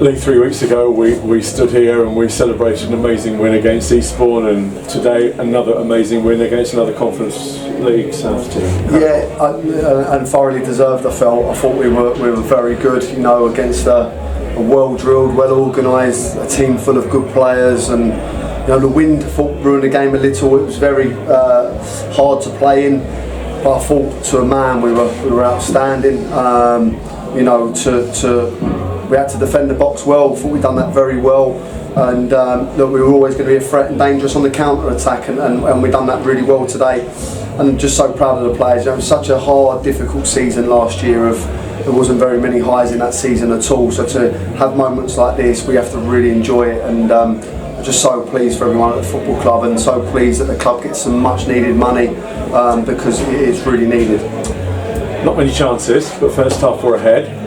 Lee, 3 weeks ago we stood here and we celebrated an amazing win against Eastbourne, and today another amazing win against another Conference League South team. Yeah, and thoroughly deserved. I thought we were very good, you know, against a well-drilled, well-organised, a team full of good players, and you know the wind ruined the game a little. It was very hard to play in, but I thought to a man we were outstanding. You know, we had to defend the box well. I thought we'd done that very well, and that we were always going to be a threat and dangerous on the counter attack, and we've done that really well today. And I'm just so proud of the players. You know, it was such a hard, difficult season last year. There wasn't very many highs in that season at all. So to have moments like this, we have to really enjoy it. And I'm just so pleased for everyone at the football club, and so pleased that the club gets some much needed money because it is really needed. Not many chances, but first half we're ahead.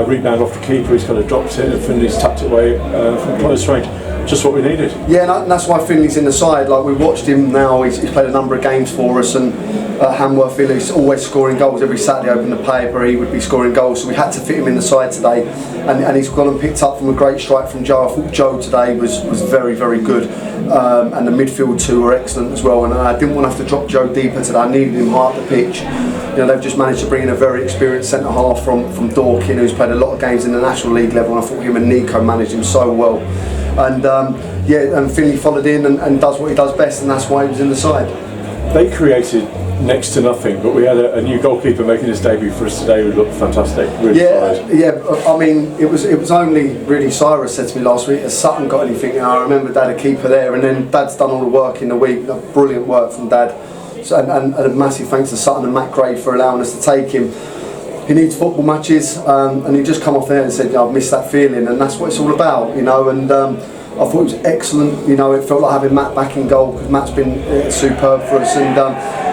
Rebound off the keeper, he's kind of dropped it, and Finlay's tucked it away from close range. Just what we needed. Yeah, and that's why Finlay's in the side. Like, we watched him now. He's played a number of games for us, and Hamworth Finlay's always scoring goals. Every Saturday, open the paper, he would be scoring goals. So we had to fit him in the side today, and he's gone and picked up from a great strike from Joe. I thought Joe today was very, very good, and the midfield two were excellent as well. And I didn't want to have to drop Joe deeper today. I needed him high up the pitch. You know, they've just managed to bring in a very experienced centre half from Dorking, who's played a lot of games in the National League level, and I thought him and Nico managed him so well. And and Finlay followed in and does what he does best, and that's why he was in the side. They created next to nothing, but we had a new goalkeeper making his debut for us today who looked fantastic. Really solid. Yeah. I mean, it was only really Cyrus said to me last week, has Sutton got anything? I remember Dad a keeper there, and then Dad's done all the work in the week. Brilliant work from Dad. So, and a massive thanks to Sutton and Matt Gray for allowing us to take him. He needs football matches, and he just come off there and said, I've missed that feeling, and that's what it's all about, you know. And I thought it was excellent, you know. It felt like having Matt back in goal, because Matt's been superb for us. And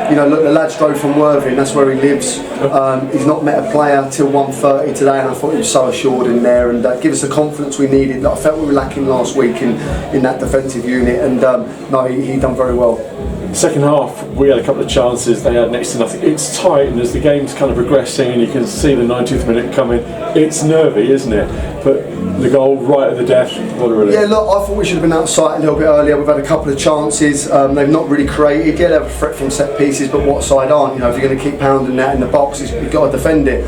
you know, look, the lad's drove from Worthing, that's where he lives. He's not met a player till 1:30 today, and I thought he was so assured in there, and give us the confidence we needed. I felt we were lacking last week in that defensive unit, and no, he done very well. Second half, we had a couple of chances, they had next to nothing. It's tight, and as the game's kind of progressing and you can see the 90th minute coming, it's nervy, isn't it? But the goal right at the death, what a relief. Yeah, look, I thought we should have been outside a little bit earlier. We've had a couple of chances, they've not really created. Yeah, they have a threat from set pieces, but what side aren't? You know, if you're going to keep pounding that in the box, you've got to defend it.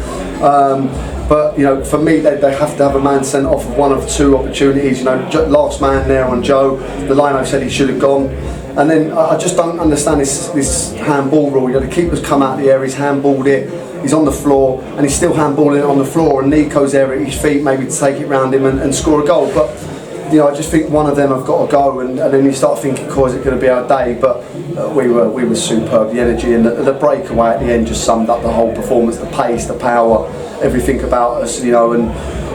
But you know, for me, they have to have a man sent off of one of two opportunities. You know, last man there on Joe, the line said he should have gone. And then I just don't understand this handball rule. You know, the keeper's come out of the air, he's handballed it, he's on the floor, and he's still handballing it on the floor, and Nico's there at his feet maybe to take it round him and score a goal. But you know, I just think one of them have got to go, and then you start thinking, is it going to be our day? But we were superb. The energy and the breakaway at the end just summed up the whole performance, the pace, the power, everything about us. You know, and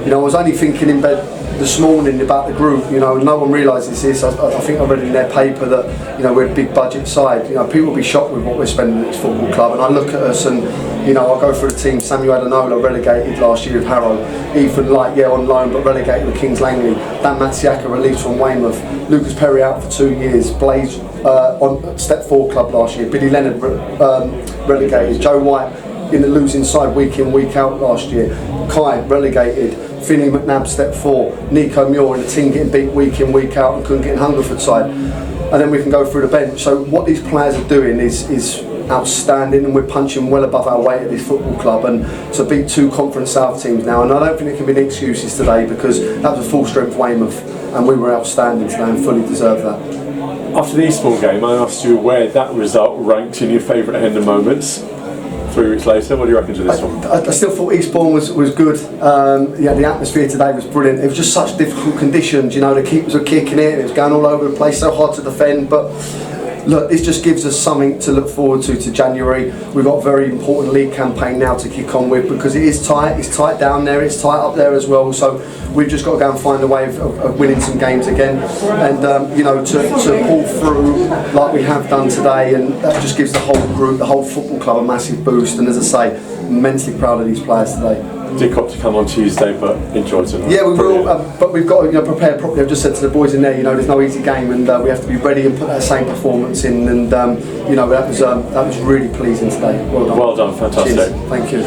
you know, I was only thinking in bed this morning about the group. You know, no one realises this. I think I read in their paper that, you know, we're a big budget side. You know, people will be shocked with what we're spending at this football club, and I look at us and, you know, I'll go through the team. Samuel Adenola relegated last year with Harrow. Ethan Light, on loan but relegated with Kings Langley. Dan Matsiaka released from Weymouth. Lucas Perry out for 2 years. Blaze on Step 4 club last year. Billy Leonard relegated. Joe White in the losing side week in, week out last year. Kai relegated. Finlay MacNab Step 4, Nico Muir and the team getting beat week in, week out and couldn't get in Hungerford side. And then we can go through the bench. So what these players are doing is outstanding, and we're punching well above our weight at this football club, and to beat two Conference South teams now, and I don't think it can be any excuses today, because that was a full strength Weymouth and we were outstanding today and fully deserved that. After the Eastbourne game, I asked you where that result ranked in your favourite Hendon moments. 3 weeks later, what do you reckon to this one? I still thought Eastbourne was good. Yeah, the atmosphere today was brilliant. It was just such difficult conditions. You know, the keepers were kicking it, it was going all over the place, so hard to defend. But look, this just gives us something to look forward to January. We've got a very important league campaign now to kick on with, because it is tight. It's tight down there, it's tight up there as well. So we've just got to go and find a way of winning some games again, and you know, to pull through like we have done today, and that just gives the whole group, the whole football club, a massive boost. And as I say, immensely proud of these players today. Did cop to come on Tuesday, but enjoyed tonight. Yeah, we will, but we've got to prepare properly. I've just said to the boys in there, there's no easy game, and we have to be ready and put that same performance in. And that was really pleasing today. Well done. Well done, fantastic. Cheers. Thank you.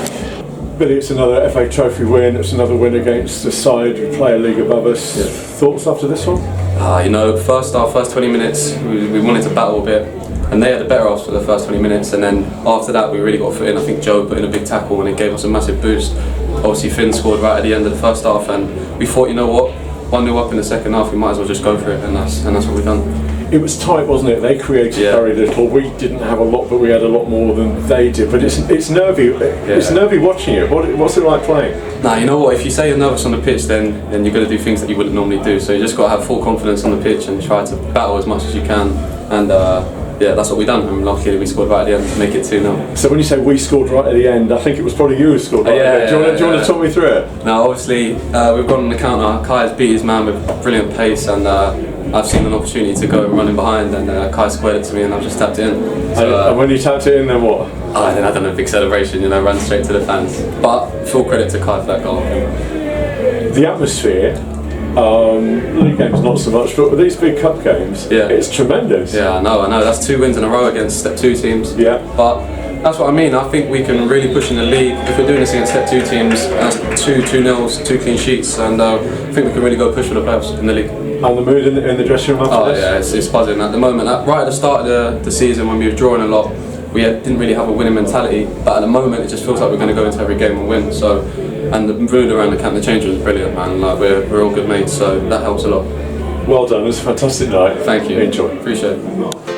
Billy, it's another FA Trophy win. It's another win against the side who play a league above us. Yeah. Thoughts after this one? You know, first 20 minutes, we wanted to battle a bit, and they had the better off for the first 20 minutes, and then after that we really got a foot in. I think Joe put in a big tackle and it gave us a massive boost. Obviously Finn scored right at the end of the first half, and we thought, you know what, 1-0 up in the second half, we might as well just go for it, and that's what we've done. It was tight, wasn't it? They created very little. We didn't have a lot, but we had a lot more than they did. But it's nervy. It's nervy watching it. What's it like playing? Nah, you know what? If you say you're nervous on the pitch, then you're going to do things that you wouldn't normally do. So you just got to have full confidence on the pitch and try to battle as much as you can. And yeah, that's what we've done. And luckily we scored right at the end to make it 2-0. So when you say we scored right at the end, I think it was probably you who scored right at the end. Do you want to talk me through it? Now, obviously, we've gone on the counter. Kai has beat his man with brilliant pace, and I've seen an opportunity to go running behind, and Kai squared it to me, and I've just tapped it in. So, and when you tapped it in, then what? Then I done a big celebration, you know, ran straight to the fans. But full credit to Kai for that goal. The atmosphere, league games not so much, but with these big cup games, it's tremendous. Yeah, I know. That's 2 wins in a row against Step 2 teams. Yeah. But that's what I mean. I think we can really push in the league. If we're doing this against Step 2 teams, that's 2-0s, 2 clean sheets, and I think we can really go push for the playoffs in the league. And the mood in the dressing room after this? Yeah, it's buzzing at the moment. Right at the start of the season, when we were drawing a lot, we didn't really have a winning mentality, but at the moment it just feels like we're going to go into every game and win. So, and the mood around the camp, the change was brilliant, man. Like we're all good mates, so that helps a lot. Well done, it was a fantastic night. Thank you. Enjoy. Appreciate it.